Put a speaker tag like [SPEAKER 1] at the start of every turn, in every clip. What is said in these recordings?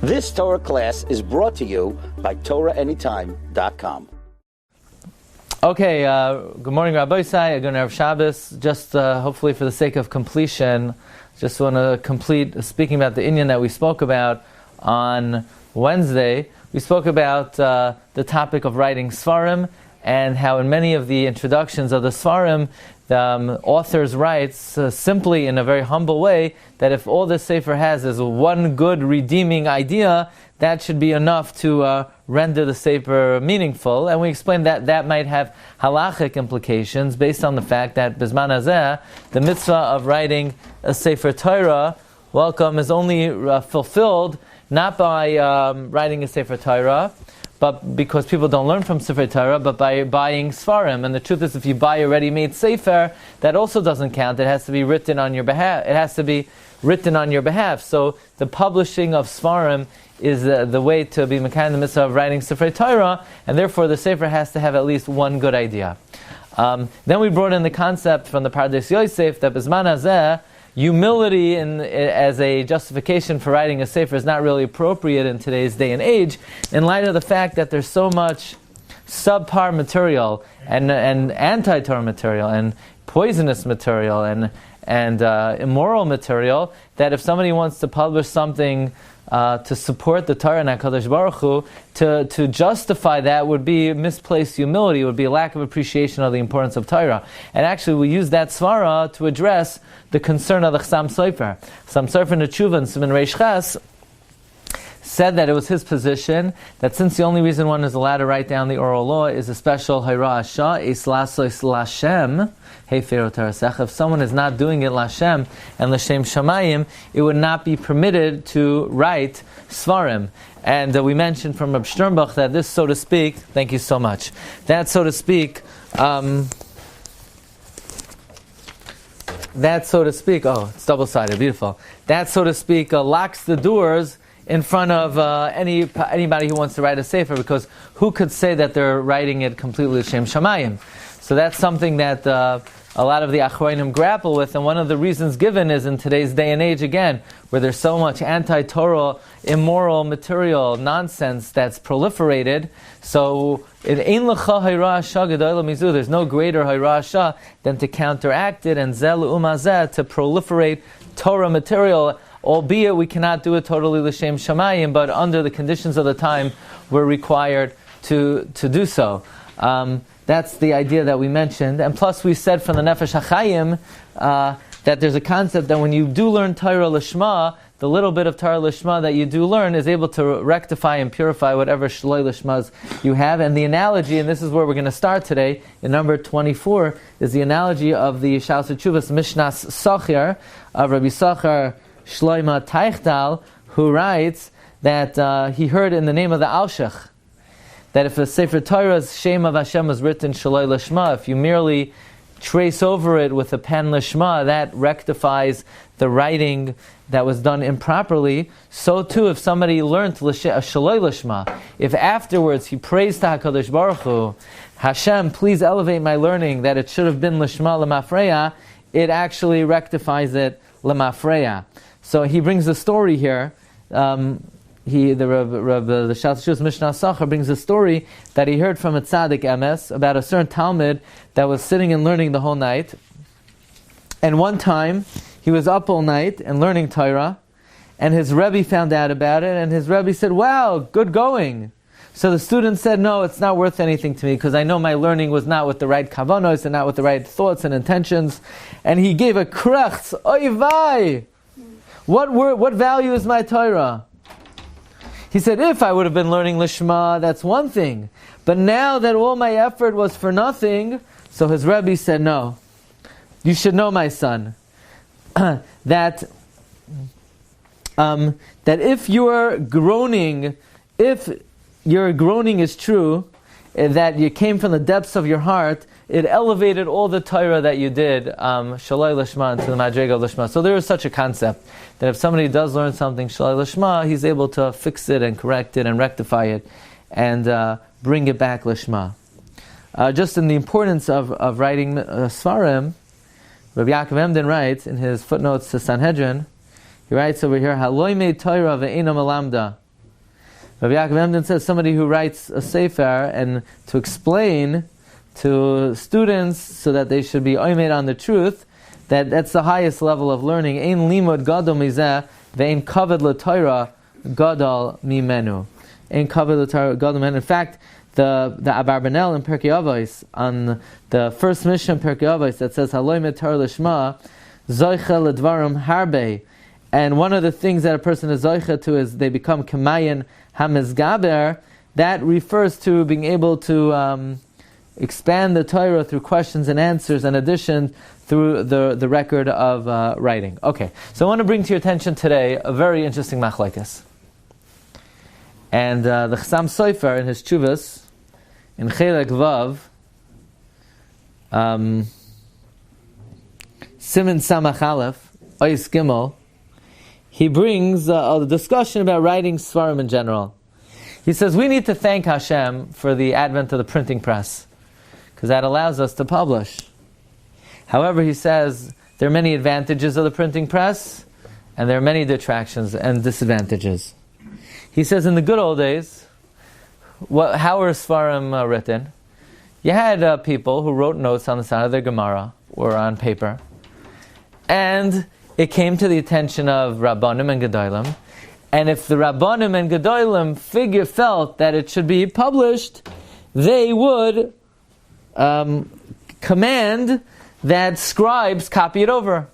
[SPEAKER 1] This Torah class is brought to you by TorahAnytime.com.
[SPEAKER 2] Okay, good morning, Rabbi Glatstein. Good Erev Shabbos. Just hopefully for the sake of completion, just want to complete speaking about the inyan that we spoke about on Wednesday. We spoke about the topic of writing Sefarim and how in many of the introductions of the Sefarim, the authors writes simply in a very humble way that if all the Sefer has is one good redeeming idea, that should be enough to render the Sefer meaningful. And we explained that that might have Halachik implications based on the fact that Bizman Hazeh, the mitzvah of writing a Sefer Torah, is only fulfilled not by writing a Sefer Torah, but because people don't learn from Sefer Torah, but by buying Sefarim. And the truth is, if you buy a ready-made Sefer, that also doesn't count. It has to be written on your behalf. So the publishing of Sefarim is the way to be mekayim the mitzvah of writing Sefer Torah, and therefore the Sefer has to have at least one good idea. Then we brought in the concept from the Parshas Yosef that Bizman Hazeh, humility as a justification for writing a Sefer is not really appropriate in today's day and age, in light of the fact that there's so much subpar material and anti-Torah material and poisonous material and immoral material, that if somebody wants to publish something to support the Torah and HaKadosh Baruch Hu, to justify that would be misplaced humility, would be a lack of appreciation of the importance of Torah. And actually we use that svara to address the concern of the Chassam Sofer. Chassam Sofer in the Tshuva in Siman Reish Ches said that it was his position that since the only reason one is allowed to write down the oral law is a special Hayra Asha, Eis Lasos Lashem, Hefer Tarasecha. If someone is not doing it Lashem and Lashem Shamayim, it would not be permitted to write Svarim. And we mentioned from Reb Sternbuch that this, so to speak, thank you so much, that, so to speak, oh, it's double-sided, beautiful. That, so to speak, locks the doors in front of anybody who wants to write a Sefer, because who could say that they're writing it completely L'Shem Shamayim? So that's something that a lot of the Achronim grapple with, and one of the reasons given is in today's day and age, again, where there's so much anti-Torah, immoral material, nonsense that's proliferated, so there's no greater Hayra Asha than to counteract it, and Zel Umazeh, to proliferate Torah material, albeit we cannot do it totally L'Shem Shamayim, but under the conditions of the time, we're required to do so. That's the idea that we mentioned. And plus we said from the Nefesh HaChaim that there's a concept that when you do learn Torah Lishma, the little bit of Torah Lishma that you do learn is able to rectify and purify whatever Shloi Lishmas you have. And the analogy, and this is where we're going to start today, in number 24, is the analogy of the Shaus HaTshuvas Mishnas Sachir, of Rabbi Sachar Shloima Teichdal, who writes that he heard in the name of the Alshech, that if a Sefer Torah's Shem of Hashem was written Shaloi Lishma, if you merely trace over it with a pen Lishma, that rectifies the writing that was done improperly. So too, if somebody learned Shaloi Lishma, if afterwards he prays to HaKadosh Baruch Hu, Hashem, please elevate my learning, that it should have been Lishma L'mafreya, it actually rectifies it L'mafreya. So he brings a story here. The Shaus HaTshuvas Mishnah Sachar brings a story that he heard from a tzaddik emes about a certain Talmud that was sitting and learning the whole night. And one time, he was up all night and learning Torah, and his Rebbe found out about it, and his Rebbe said, "Wow, good going." So the student said, "No, it's not worth anything to me, because I know my learning was not with the right kavanos and not with the right thoughts and intentions." And he gave a krechts, "Oy vay! What value is my Torah?" He said, if I would have been learning Lishma, that's one thing. But now that all my effort was for nothing, so his Rebbe said, no. You should know, my son, that if your groaning is true, that you came from the depths of your heart, it elevated all the Torah that you did, Shalai Lishma, into the Madrega of Lishma. So there is such a concept, that if somebody does learn something Shalai Lishma, he's able to fix it and correct it and rectify it, and bring it back Lishma. Just in the importance of writing Svarim, Rabbi Yaakov Emden writes, in his footnotes to Sanhedrin, he writes over here, Haloi mei Torah ve'ena melamda. Rabbi Yaakov Emden says somebody who writes a Sefer and to explain to students so that they should be oimed on the truth, that's the highest level of learning. Ein limud gadol mizeh ve'ein kavod l'Torah gadol mimenu. Ein kavod l'Torah gadol mimenu. In fact, the Abarbanel in Pirkei Avos, on the first Mishnah in Pirkei Avos that says Haloi metar l'shma zoicha l'dvarim harbe. And one of the things that a person is zoicha to is they become kamayin hamizgaber. That refers to being able to expand the Torah through questions and answers, in addition through the record of writing. Okay, so I want to bring to your attention today a very interesting machlekes. And the Chassam Sofer in his Tshuvas, in Chelek Vav, Siman Samach Aleph, Ois Gimel, he brings a discussion about writing Svarim in general. He says we need to thank Hashem for the advent of the printing press, because that allows us to publish. However, he says there are many advantages of the printing press, and there are many detractions and disadvantages. He says in the good old days, how were Svarim written? You had people who wrote notes on the side of their Gemara or on paper, and it came to the attention of Rabbanim and Gedolim, and if the Rabbanim and Gedolim felt that it should be published, they would command that scribes copy it over.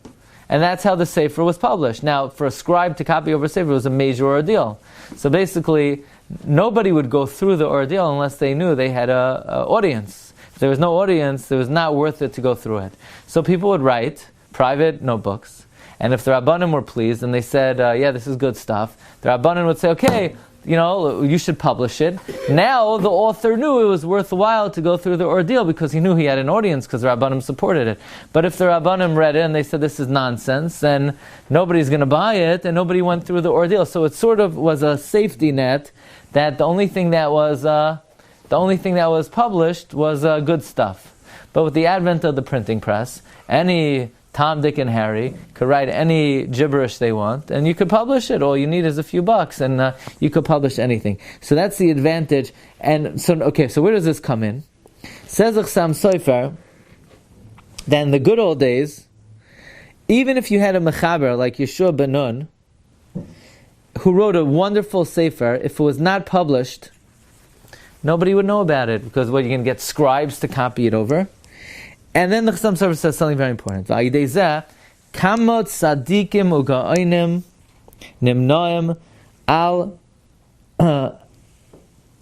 [SPEAKER 2] And that's how the Sefer was published. Now, for a scribe to copy over Sefer was a major ordeal. So basically, nobody would go through the ordeal unless they knew they had an audience. If there was no audience, it was not worth it to go through it. So people would write private notebooks. And if the Rabbanim were pleased and they said, yeah, this is good stuff, the Rabbanim would say, okay, you should publish it. Now the author knew it was worthwhile to go through the ordeal because he knew he had an audience because the Rabbanim supported it. But if the Rabbanim read it and they said this is nonsense, then nobody's going to buy it and nobody went through the ordeal. So it sort of was a safety net that the only thing that was published was good stuff. But with the advent of the printing press, any Tom, Dick, and Harry could write any gibberish they want, and you could publish it. All you need is a few bucks, and you could publish anything. So that's the advantage. And so where does this come in? Says Chassam Sofer, that in the good old days, even if you had a mechaber like Yeshua ben Nun, who wrote a wonderful Sefer, if it was not published, nobody would know about it, because you can get scribes to copy it over. And then the Chassam Sofer says something very important. Kamot tzadikim uga'onim nimnoim al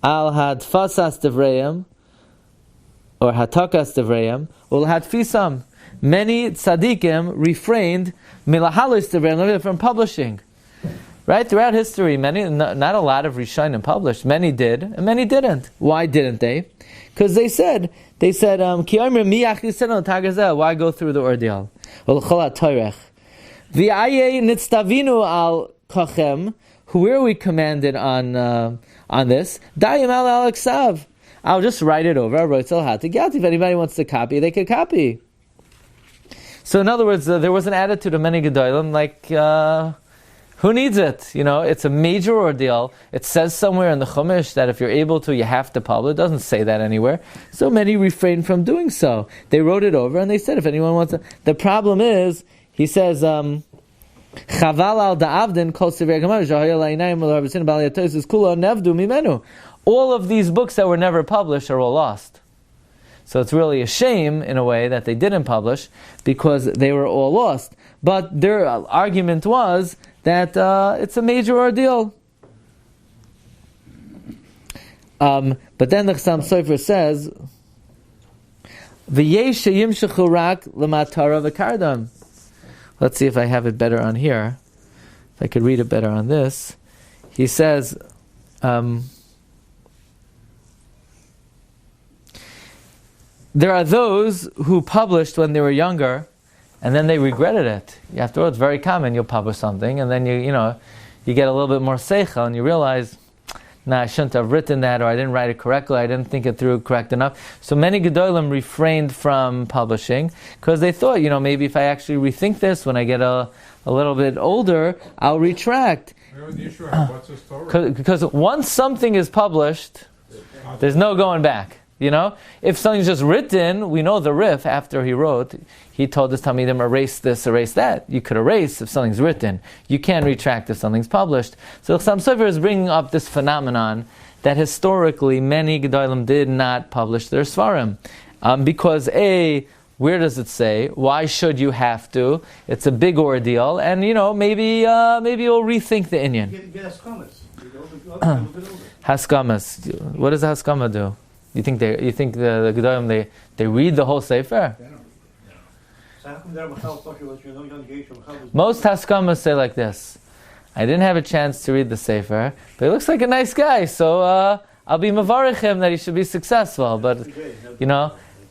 [SPEAKER 2] hadfasas devreim or hatakas devreim ul hadfisam. Many tzadikim refrained milahalis devreim from publishing. Right? Throughout history, not a lot of Rishonim published. Many did, and many didn't. Why didn't they? Because they said, why go through the ordeal? Who are we commanded on this? I'll just write it over. If anybody wants to copy, they could copy. So in other words, there was an attitude of many Gedolim like, who needs it? It's a major ordeal. It says somewhere in the Chumash that if you're able to, you have to publish. It doesn't say that anywhere. So many refrained from doing so. They wrote it over and they said, if anyone wants to. The problem is, he says, Chaval al da'avdin kol sefer gemara shahaya la'inayim l'harbisin b'al yatosis kula nevdu mimenu. All of these books that were never published are all lost. So it's really a shame, in a way, that they didn't publish, because they were all lost. But their argument was that it's a major ordeal. But then the Chassam Sofer says, V'yesh sheyimshechu rak l'matara v'kardam. Let's see if I have it better on here. If I could read it better on this. He says, there are those who published when they were younger, and then they regretted it. After all, it's very common. You'll publish something, and then you get a little bit more seichel, and you realize, I shouldn't have written that, or I didn't write it correctly, I didn't think it through correct enough. So many Gedolim refrained from publishing, because they thought, maybe if I actually rethink this when I get a little bit older, I'll retract. Because once something is published, there's no going back. You know, if something's just written, we know the Rif after he wrote. He told his Talmidim, erase this, erase that. You could erase if something's written. You can't retract if something's published. So Chassam Sofer is bringing up this phenomenon that historically many Gedolim did not publish their Svarim. Because A, where does it say? Why should you have to? It's a big ordeal, and maybe you'll rethink the Inyan. Haskamas. What does a Haskama do? You think the Gedolim they read the whole Sefer? Most Haskamas say like this: I didn't have a chance to read the Sefer, but he looks like a nice guy, so I'll be mavarich him that he should be successful. But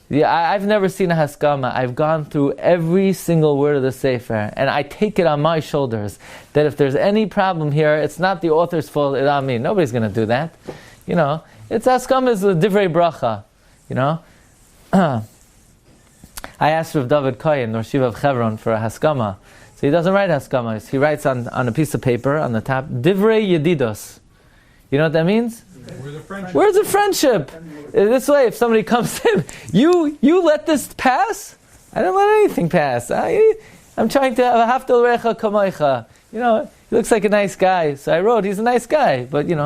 [SPEAKER 2] I've never seen a Haskama. I've gone through every single word of the Sefer, and I take it on my shoulders that if there's any problem here, it's not the author's fault, it's on me. Nobody's going to do that. It's Haskama is a divrei bracha. I asked Rav David Koyen, Nor Shiva of Chevron, for a Haskama. So he doesn't write Haskamas. He writes on a piece of paper on the top, divrei yedidos. You know what that means? Where's the friendship? This way, if somebody comes to him, you let this pass? I don't let anything pass. I'm trying to have a haftal recha kamoicha. He looks like a nice guy. So I wrote, he's a nice guy. But,
[SPEAKER 3] What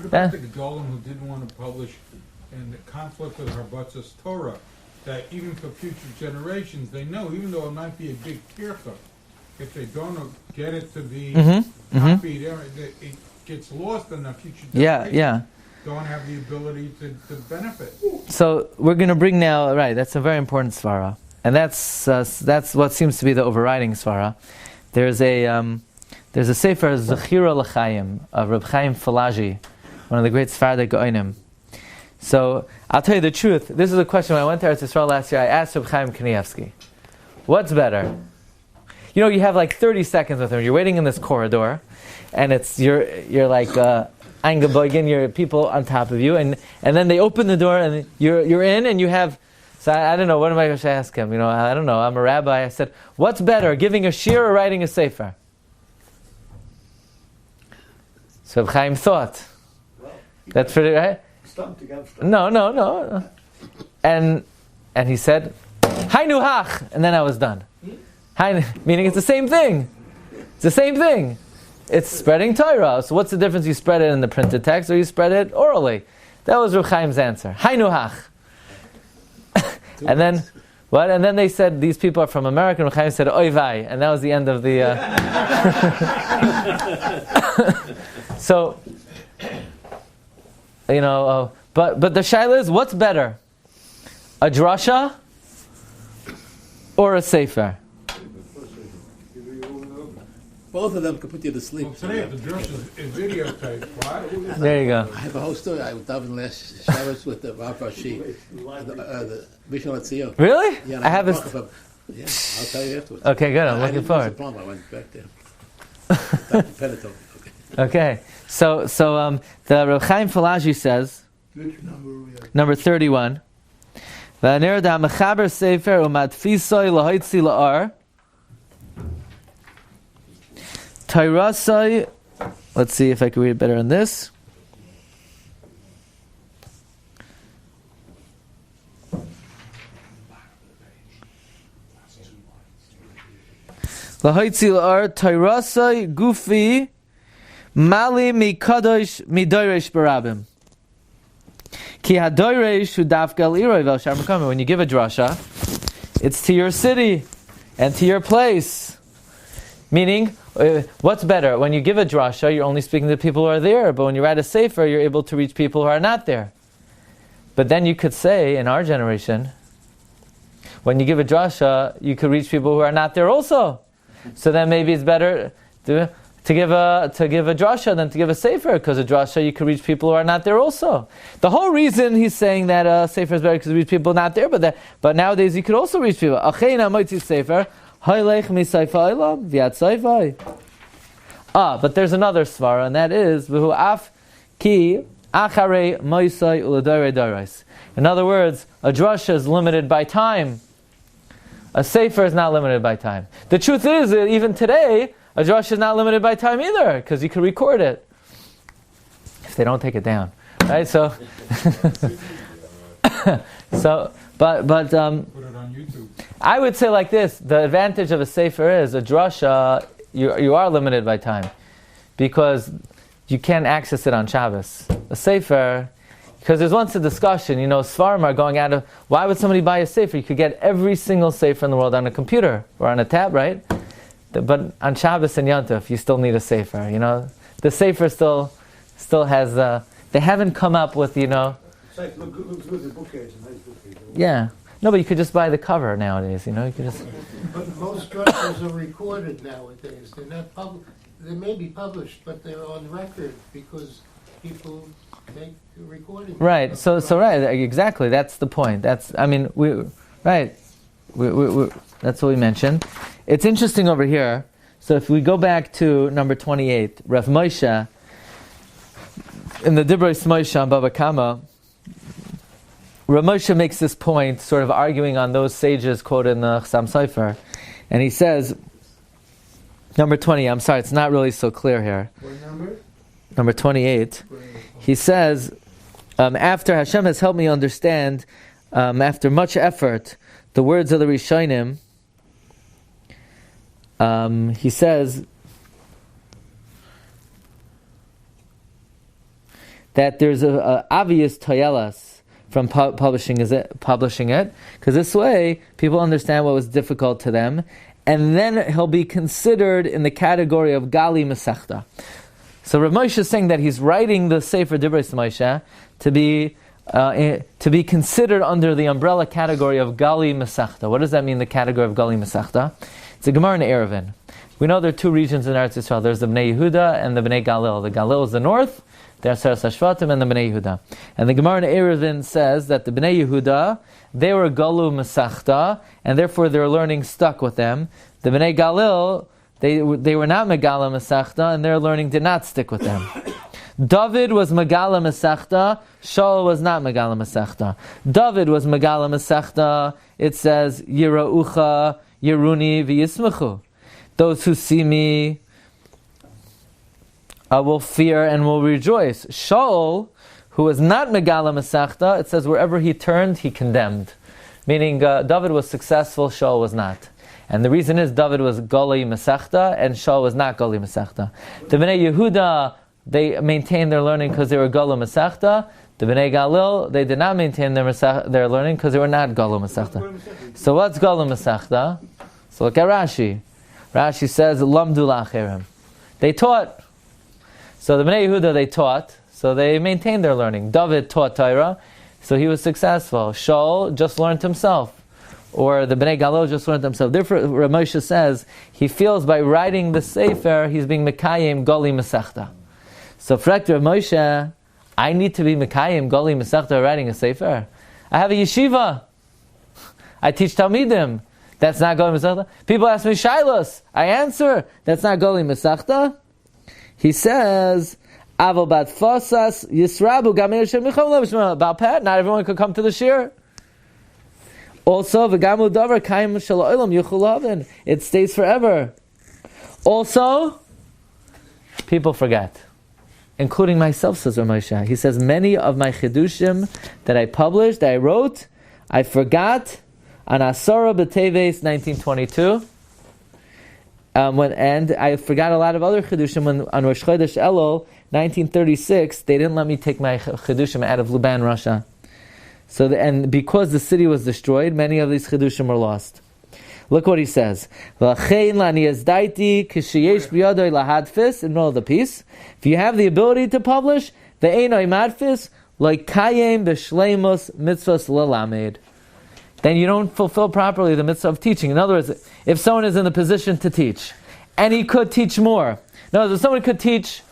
[SPEAKER 3] about the Gedolim who didn't want to publish in the conflict with Harbatzas Torah, that even for future generations, they know, even though it might be a big tircha, if they don't get it to be copied, it gets lost in the future generations. Don't have the ability to benefit. So
[SPEAKER 2] we're going to bring now, right, that's a very important svara. And that's what seems to be the overriding svara. There's a Sefer, Zechira L'Chaim, of Reb Chaim Falaji, one of the great Sephardic Goinim. So, I'll tell you the truth. This is a question when I went to Eretz Yisrael last year. I asked Reb Chaim Kanievsky, what's better? You have like 30 seconds with him. You're waiting in this corridor, and you're like Angeboigen, you're people on top of you, and then they open the door, and you're in, and you have. So I don't know. What am I going to ask him? I don't know. I'm a rabbi. I said, what's better, giving a shiur or writing a sefer? So Reb Chaim thought. That's pretty right. No. And he said, Hainu hach, and then I was done. Meaning it's the same thing. It's the same thing. It's spreading Torah. So what's the difference? You spread it in the printed text or you spread it orally? That was Reb Chaim's answer. Hainu hach. And then, what? And then they said, these people are from America. And Reb Chaim said, oy vay. And that was the end of the... So... but the shaila is, what's better? A drasha or a sefer?
[SPEAKER 4] Both of them could put you to sleep.
[SPEAKER 3] Well, today the drasha is videotaped, right?
[SPEAKER 2] There you go.
[SPEAKER 4] I have a whole story. I was davening last Shabbos with the Rav Rashi, the Bishon Lezion.
[SPEAKER 2] Really?
[SPEAKER 4] Yeah,
[SPEAKER 2] I have
[SPEAKER 4] I'll tell you afterwards.
[SPEAKER 2] Okay, good. I'm looking forward.
[SPEAKER 4] I went back there.
[SPEAKER 2] Okay. So the Reb Chaim Falaji says, number 31, V'aner da mechaber sefer u'madfisoi lahoitzi la'ar Tairasai. Let's see if I can read it better on this. Lahoitzi la'ar Tairasai gufi Mali mi kadosh mi doiresh barabim. Ki hadoiresh hu dafgal iroi vel shar mekame. When you give a drasha, it's to your city and to your place. Meaning, what's better? When you give a drasha, you're only speaking to people who are there. But when you write a sefer, you're able to reach people who are not there. But then you could say, in our generation, when you give a drasha, you could reach people who are not there also. So then maybe it's better to give a drasha than to give a sefer, because a drasha you could reach people who are not there also. The whole reason he's saying that a sefer is better because you reach people not there, but nowadays you could also reach people. Sefer, but there's another svara, and that is v'hu af ki acharei moisai uladorei dorais. In other words, a drasha is limited by time. A sefer is not limited by time. The truth is that even today, a drush is not limited by time either, because you can record it. If they don't take it down. Right? So, but
[SPEAKER 3] Put it on YouTube.
[SPEAKER 2] I would say like this, the advantage of a sefer is, a drasha, you are limited by time, because you can't access it on Shabbos. A sefer, because there's once a discussion, Sfarim are going out of, why would somebody buy a sefer? You could get every single sefer in the world on a computer, or on a tab, right? But on Shabbos and Yom Tov, you still need a sefer, The sefer still has, they haven't come up with,
[SPEAKER 5] Looks good, the bookcase, a nice bookcase.
[SPEAKER 2] Yeah. No, but you could just buy the cover nowadays, you could just...
[SPEAKER 6] But most drushes are recorded nowadays. They're not they may be published, but they're on record because people make recordings.
[SPEAKER 2] Right. So right, exactly. That's the point. That's we that's what we mentioned. It's interesting over here. So if we go back to number 28, Rav Moshe in the Divrei Moshe on Bava Kama, Rav Moshe makes this point, sort of arguing on those sages quoted in the Chassam Sefer, and he says, number 20. I'm sorry, it's not really so clear here.
[SPEAKER 6] What number?
[SPEAKER 2] Number 28. He says, after Hashem has helped me understand, after much effort, the words of the Rishonim, he says that there's a obvious toyelas from publishing it, because this way people understand what was difficult to them, and then he'll be considered in the category of Gali Masechta. So Rav Moshe is saying that he's writing the Sefer Divrei Moshe to be considered under the umbrella category of Gali Masechta. What does that mean, the category of Gali Masechta? It's a Gemara in Eruvin. We know there are two regions in Eretz Yisrael. There's the Bnei Yehuda and the Bnei Galil. The Galil is the north, the Aseres HaShvatim, and the Bnei Yehuda. And the Gemara in Eruvin says that the Bnei Yehuda, they were Galu Masechta, and therefore their learning stuck with them. The Bnei Galil, they were not Megala Masechta, and their learning did not stick with them. David was Megala Masechta, Shaul was not Megala Masechta. David was Megala Masechta, it says, Yiraucha, Yeruni, V'yismachu. Those who see me will fear and will rejoice. Shaul, who was not Megala Masechta, it says wherever he turned, he condemned. Meaning David was successful, Shaul was not. And the reason is David was Gali Masechta and Shaul was not Gali Masechta. The Bnei Yehuda, they maintained their learning because they were Gali Masechta. The Bnei Galil, they did not maintain their learning because they were not Gali Masechta. So what's Gali Masechta? So look at Rashi. Rashi says, Lamdu La'acherim. They taught. So the Bnei Yehuda, they taught, so they maintained their learning. David taught Torah, so he was successful. Shaul just learned himself. Or the Bnei Galil just learned himself. Therefore, Rav Moshe says, he feels by writing the Sefer, he's being Mekayim Gali Masechta. So for Rav Moshe, I need to be Mekayim Gali Masechta writing a Sefer. I have a yeshiva. I teach Talmidim. That's not Gali Masechta. People ask me Shilos. I answer, that's not Gali Masechta. He says, Aval bat fasas yisrabu gamir shem micham about Pat. Not everyone could come to the Shiur. Also, v'gamu davar kaim shel olam yuchul laven. It stays forever. Also, people forget, including myself, says Rav Moshe. He says, many of my chidushim that I published, that I wrote, I forgot on Asara B'Teves 1922. And I forgot a lot of other chidushim when on Rosh Chodesh Elul 1936. They didn't let me take my chidushim out of Luban, Russia. So, and because the city was destroyed, many of these chidushim were lost. Look what he says. In the middle of the piece, if you have the ability to publish, the einoi madfis like kayem b'shleimus mitzvahs lelamed, then you don't fulfill properly the mitzvah of teaching. In other words, if someone is in the position to teach, and he could teach more. In other words, if someone could teach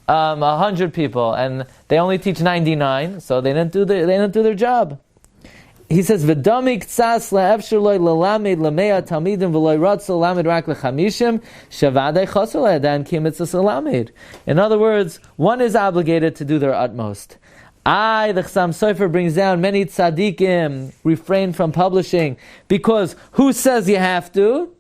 [SPEAKER 2] 100 people, and they only teach 99, so they didn't do their job. He says, "V'damik tzas la'efshir loy lelamed lamea talmidim v'loy ratzel lamed rak lechamishim shavadei chasel edan ki mitzvahs lelamed." In other words, one is obligated to do their utmost. The Chassam Sefer brings down many tzaddikim refrain from publishing because who says you have to?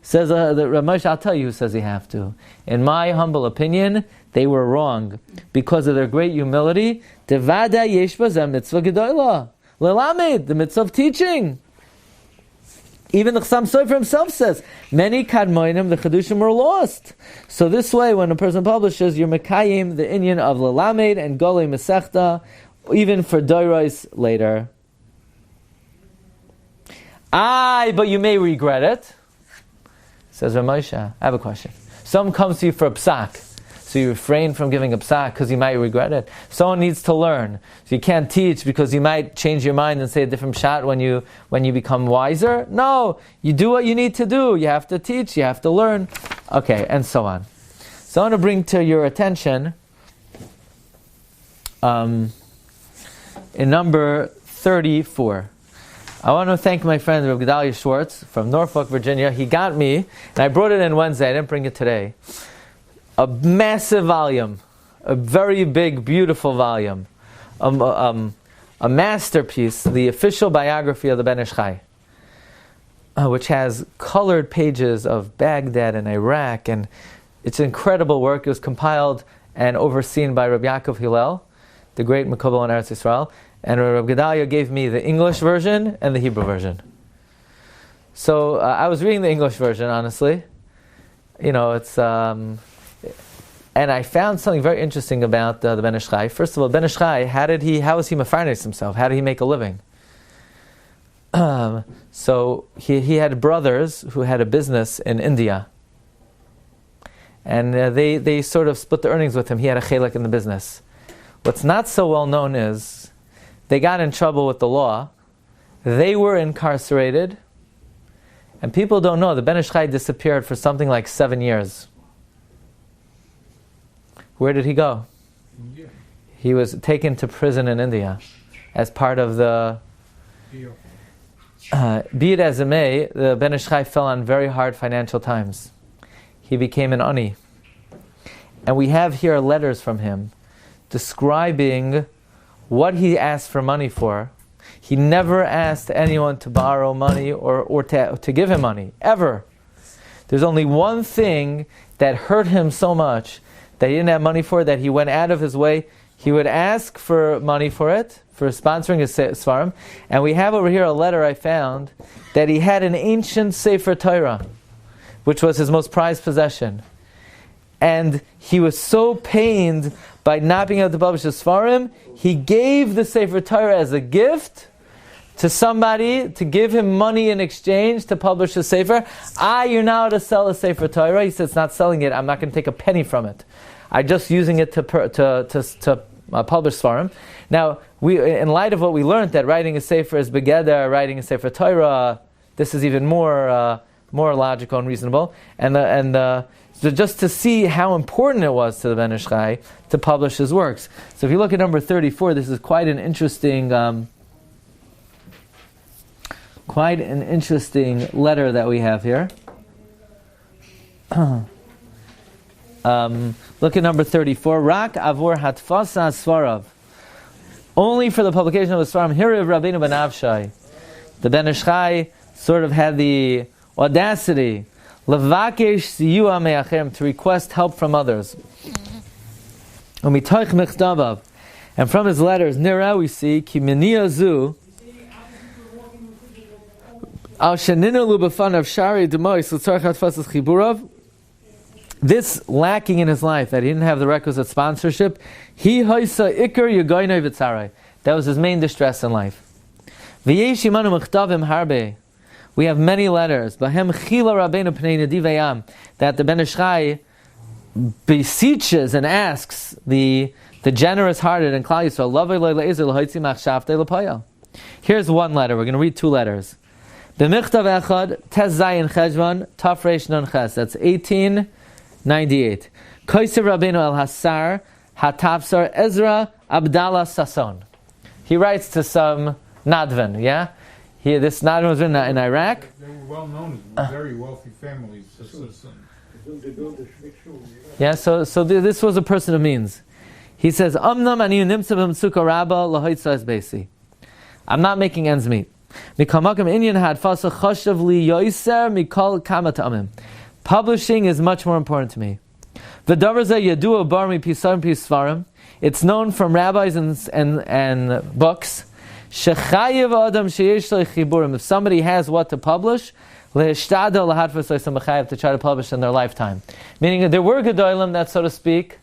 [SPEAKER 2] Says the Ramesh, I'll tell you who says you have to. In my humble opinion, they were wrong because of their great humility. Devada yesh bazeh mitzvah gedola lelamed, the mitzvah of teaching. Even the Chassam Sofer himself says, many kadmoinim, the Chedushim, were lost. So this way, when a person publishes, you're mekayim the inyan of lelamed and golei mesechta, even for doiros later. But you may regret it. Says Ramosha, I have a question. Someone comes to you for a psak, so you refrain from giving a psak because you might regret it. Someone needs to learn, so you can't teach because you might change your mind and say a different shot when you become wiser. No, you do what you need to do. You have to teach, you have to learn. Okay, and so on. So I want to bring to your attention in number 34. I want to thank my friend Rabbi Gedalia Schwartz from Norfolk, Virginia. He got me, and I brought it in Wednesday, I didn't bring it today, a massive volume, a very big, beautiful volume, a masterpiece, the official biography of the Ben Ish Chai, which has colored pages of Baghdad and Iraq, and it's an incredible work. It was compiled and overseen by Rabbi Yaakov Hillel, the great Mekubal in Eretz Yisrael. And Rabbi Gedalia gave me the English version and the Hebrew version. So I was reading the English version, honestly. It's and I found something very interesting about the Ben Ish Chai. First of all, Ben Ish Chai, how was he mefarnes himself? How did he make a living? So he had brothers who had a business in India, and they sort of split the earnings with him. He had a chelek in the business. What's not so well known is they got in trouble with the law. They were incarcerated. And people don't know, the Ben Ish Chai disappeared for something like 7 years. Where did he go?
[SPEAKER 3] India.
[SPEAKER 2] He was taken to prison in India as part of the... be it as it may, the Ben Ish Chai fell on very hard financial times. He became an ani. And we have here letters from him describing what he asked for money for. He never asked anyone to borrow money or to give him money, ever. There's only one thing that hurt him so much that he didn't have money for, that he went out of his way. He would ask for money for it, for sponsoring his Sefarim. And we have over here a letter I found that he had an ancient Sefer Torah, which was his most prized possession. And he was so pained by not being able to publish his Sefarim, he gave the Sefer Torah as a gift to somebody to give him money in exchange to publish a Sefer. You're now to sell a Sefer Torah. He said, it's not selling it. I'm not going to take a penny from it. I'm just using it to publish Sefarim. Now, in light of what we learned, that writing a Sefer is begeder, writing a Sefer Torah, this is even more logical and reasonable. So just to see how important it was to the Ben Ish Chai to publish his works. So if you look at number 34, this is quite an interesting letter that we have here. Look at number 34. Rak avur hatfasa svarav. Only for the publication of the Svarim. Hirav Rabbeinu ben Avshai. The Ben Ish Chai sort of had the audacity Levakesh siyua me'achem, to request help from others. Umitoich mechtabav, and from his letters, nira we see ki miniya zu al sheninu b'fanav shari demois l'tzarich hatfasas chiburav. This lacking in his life, that he didn't have the requisite sponsorship, he hoisa ikar yagoynoi v'tzarai. That was his main distress in life. V'yesh imanu mechtavim harbe. We have many letters, that the Ben Ish Chai beseeches and asks the generous-hearted and Klal Yisrael. Here's one letter. We're going to read two letters. That's 1898. Kosev Rabbeinu El Hasar Hatafsar Ezra Abdallah Sasson. He writes to some Nadvan, yeah? This Nadvan was in Iraq.
[SPEAKER 3] They were well known as very wealthy families.
[SPEAKER 2] Yeah, so this was a person of means. He says, I'm not making ends meet. Publishing is much more important to me. It's known from rabbis and books. If somebody has what to publish, to try to publish in their lifetime. Meaning that there were Gedolim that, so to speak,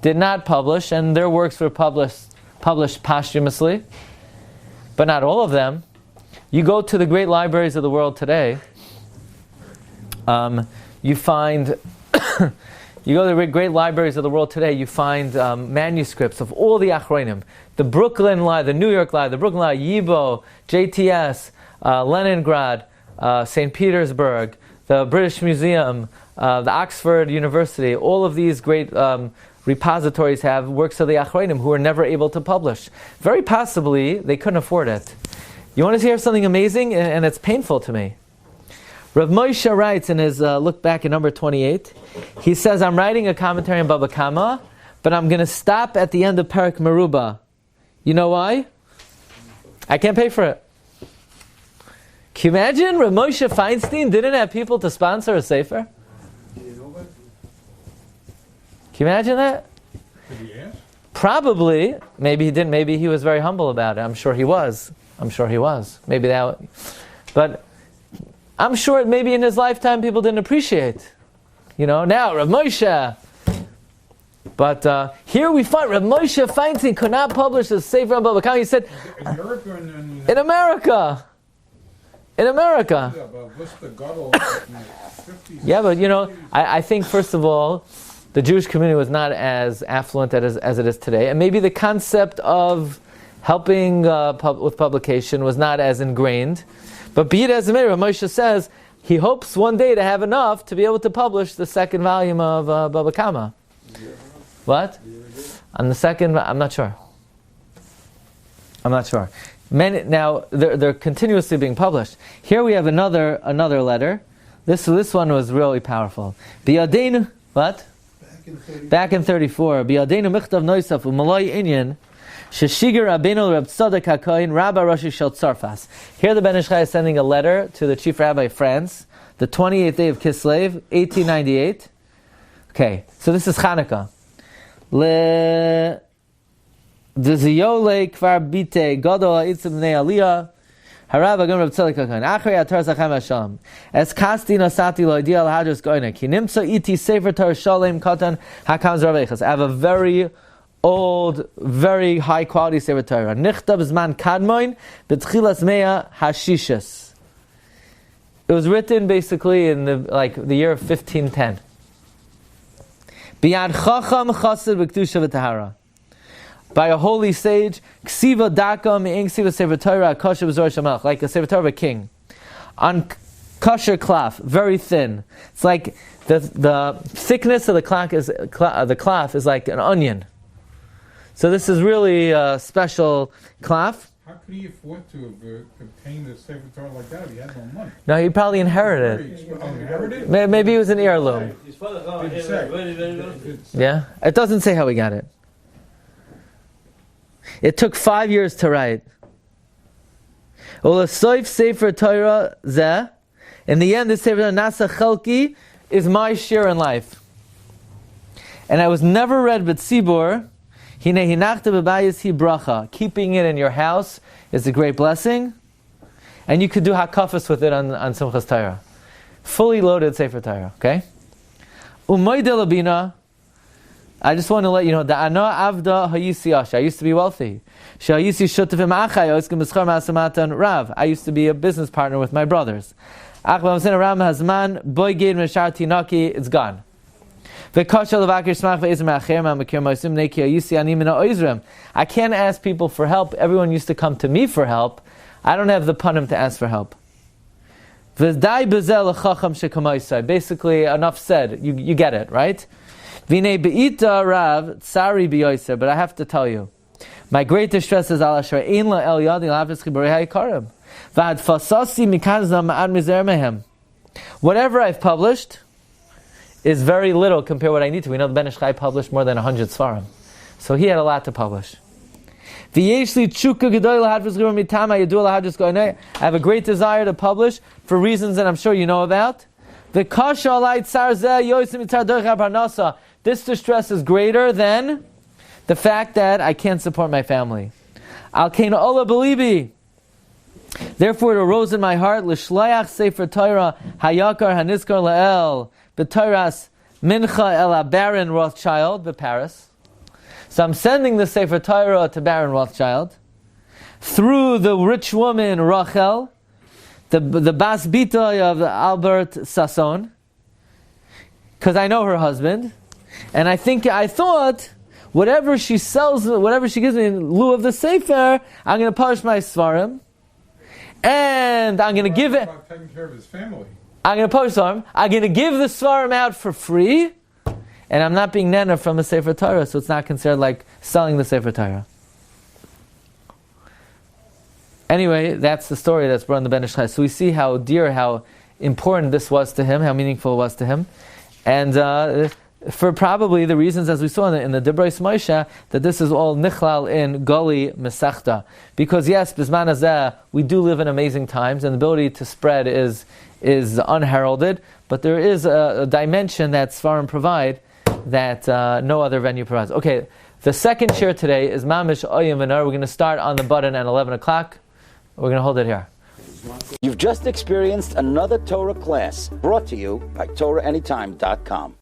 [SPEAKER 2] did not publish, and their works were published posthumously, but not all of them. You go to the great libraries of the world today, you find you go to the great libraries of the world today, you find manuscripts of all the Achronim. The Brooklyn Library, the New York Library, the Brooklyn Library, Yibo, JTS, Leningrad, St. Petersburg, the British Museum, the Oxford University, all of these great repositories have works of the Achronim who were never able to publish. Very possibly, they couldn't afford it. You want to hear something amazing? And it's painful to me. Rav Moshe writes in his look back at number 28, he says, I'm writing a commentary on Baba Kama, but I'm going to stop at the end of Perek Meruba. You know why? I can't pay for it. Can you imagine Rav Moshe Feinstein didn't have people to sponsor a Sefer? Can you imagine that?
[SPEAKER 3] Did he ask?
[SPEAKER 2] Probably. Maybe he didn't. Maybe he was very humble about it. I'm sure he was. Maybe that. But I'm sure maybe in his lifetime people didn't appreciate. Now Rav Moshe. But here we find Rav Moshe Feinstein could not publish a Sefer on Baba Kama. He said,
[SPEAKER 3] In Europe or
[SPEAKER 2] in America. In America. Yeah, but I think first of all, the Jewish community was not as affluent as it is today, and maybe the concept of helping with publication was not as ingrained. But be it as it may, Rav Moshe says he hopes one day to have enough to be able to publish the second volume of Baba Kama. What? On the second, I'm not sure. Now they're continuously being published. Here we have another letter. This one was really powerful. Biyadenu, what? Back in 34. Biyadenu michtav noisaf u'maloi inyan sheshiger Rabbeinu Reb Tzadok HaKohen Rabbi Roshi Shel Tzarfas. Here the Ben Ish Chai is sending a letter to the chief rabbi of France, the 28th day of Kislev, 1898. Okay, so this is Chanukah. Le Dziyole Kvar Bite Gadol Ha'Itzim Bnei Aliyah Harav Agam Reb Tzadok HaKohen Achrei Atar Zachem Hashem Es Kasti Nasati Lo Idia Al Hadros Goyna Ki Nimtza Iti Sefer Torah Shalem Katan Hakam Zravechas. I have a very old, very high quality Sefer Torah. Nichtav Zman Kadmoin B'Tchilas Mea Hashishas. It was written basically in the year of 1510. Biyad Chacham Chassid B'Kedusha V'Tahara. By a holy sage, Ksiva Daka Me'ing Ksiva Sefer Torah Kosher B'Zor Shamelch, like a Sefer Torah of a king. On kosher cloth, very thin. It's like the thickness of the cloth is like an onion. So this is really a special cloth.
[SPEAKER 3] How could he afford to obtain the Sefer Torah like that if he had no money?
[SPEAKER 2] No, he probably inherited it. Maybe it was an heirloom. Yeah? It doesn't say how he got it. It took 5 years to write. Sefer Torah zeh. In the end, this Sefer Torah Nasa Chelki is my share in life. And I was never read b'tzibur. Hinei hinachta b'bayis hi bracha. Keeping it in your house is a great blessing. And you could do hakafas with it on Simchas Torah. Fully loaded Sefer Torah, okay? Umayde labina. I just want to let you know that I used to be wealthy. I used to be a business partner with my brothers. It's gone. I can't ask people for help. Everyone used to come to me for help. I don't have the panim to ask for help. Basically, enough said. You get it, right? But I have to tell you, my great distress is whatever I've published is very little compared to what I need to. We know the Ben Ish Chai published more than 100 Svarim. So he had a lot to publish. I have a great desire to publish for reasons that I'm sure you know about. This distress is greater than the fact that I can't support my family. Therefore it arose in my heart, L'shlayach Sefer Torah hayakar haniskar la'el b'Torahs mincha el Baron Rothschild b'Paris. So I'm sending the Sefer Torah to Baron Rothschild through the rich woman Rachel, the Bas Bitoy of Albert Sasson, because I know her husband, and I thought whatever she sells, whatever she gives me in lieu of the Sefer, I'm going to publish my Svarim, and I'm going to give it.
[SPEAKER 3] About taking care of his family.
[SPEAKER 2] I'm going to publish Svarim. I'm going to give the Svarim out for free, and I'm not being nana from the Sefer Torah, so it's not considered like selling the Sefer Torah. Anyway, that's the story that's brought in the Ben Ish Chai. So we see how dear, how important this was to him, how meaningful it was to him, and for probably the reasons, as we saw in the Dibros Moshe, that this is all nichlal in Goli Mesachta. Because yes, Bisman Hazeh, we do live in amazing times, and the ability to spread is unheralded, but there is a dimension that Svarim provide that no other venue provides. Okay, the second share today is Mamish Oyim V'Nar. We're going to start on the button at 11 o'clock. We're going to hold it here.
[SPEAKER 1] You've just experienced another Torah class brought to you by TorahAnytime.com.